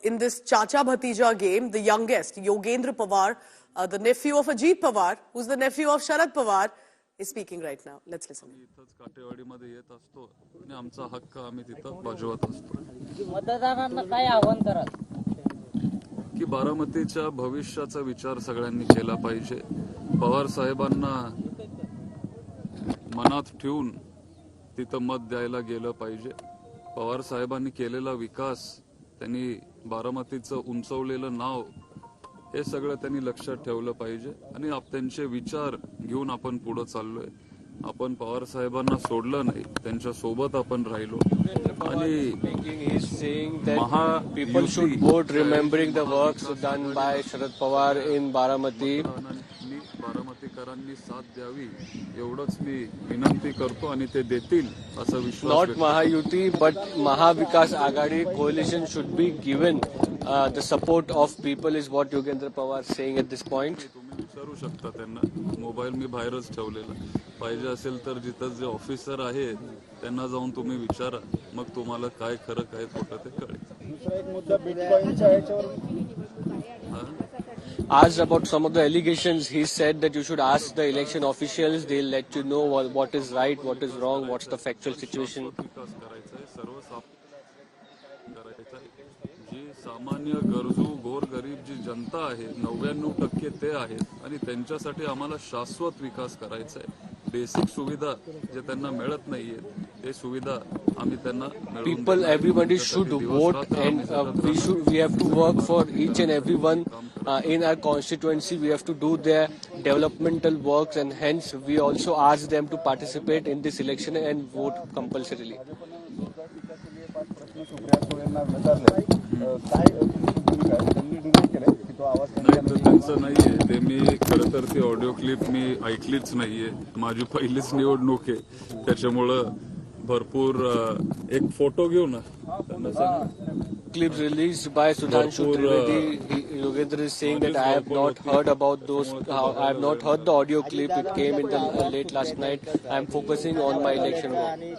in this Chacha-Bhatija game, the youngest, Yogendra Pawar, the nephew of Ajit Pawar, who's the nephew of Sharad Pawar, is speaking right now. Let's listen. इथंच काटेवाडीमध्ये येत असतो आणि आमचा हक्क आम्ही तिथं बजावत असतो. मतदारांना काय आव्हान कराल की बारामतीच्या भविष्याचा विचार सगळ्यांनी केला पाहिजे. पवार साहेबांना मनात ठेवून तिथं मत द्यायला गेलं पाहिजे. पवार साहेबांनी केलेला विकास, त्यांनी बारामतीचं उंचवलेलं नाव, हे सगळं त्यांनी लक्षात ठेवलं पाहिजे आणि त्यांचे विचार घेऊन आपण पुढे चाललोय. आपण पवार साहेबांना सोडलं नाही, त्यांच्या सोबत आपण राहिलो. आणि people should vote remembering the works done by Sharad Pawar in Baramati. बारामतीकरांनी साथ द्यावी एवढंच मी विनंती करतो आणि ते देतील असा विश्वास. Not Mahayuti but Mahavikas Agadi coalition should be given the support of people is what Yogendra Pawar is saying at this point. तुम्ही विचारू शकता त्यांना, मोबाईल मी बाहेरच ठेवलेला. पाहिजे असेल तर जिथं जे ऑफिसर आहेत त्यांना जाऊन तुम्ही विचारा, मग तुम्हाला काय खरं काय खोटं ते कळेल. दुसरा एक मुद्दा बिटकॉइनच्या ह्याच्यावर Asked about some of the allegations, he said that you should ask the election officials. They'll let you know what is right, what is wrong, what's the factual situation. विकास करायचा आहे, सर्वसामान्य करायचा आहे. जी सामान्य गरजू गोरगरीब जी जनता आहे 99% ते आहेत आणि त्यांच्यासाठी आम्हाला शाश्वत विकास करायचा आहे. बेसिक सुविधा जे त्यांना मिळत नाहीये ते सुविधा आम्ही त्यांना People, everybody should vote, and we have to work for each and everyone in our constituency. We have to do their developmental works, and hence we also ask them to participate in this election and vote compulsorily. त्यांचं नाहीये ते. मी खरं तर ती audio clip मी ऐकलीच नाहीये. माझी पहिलीच निवडणूक आहे, त्याच्यामुळं भरपूर एक फोटो घेऊ ना त्यांना सांगा. Clips released by Sudhanshu Trivedi. Yogendra is saying that I have not heard about those. I have not heard the audio clip. It came in the late last night. I am focusing on my election work.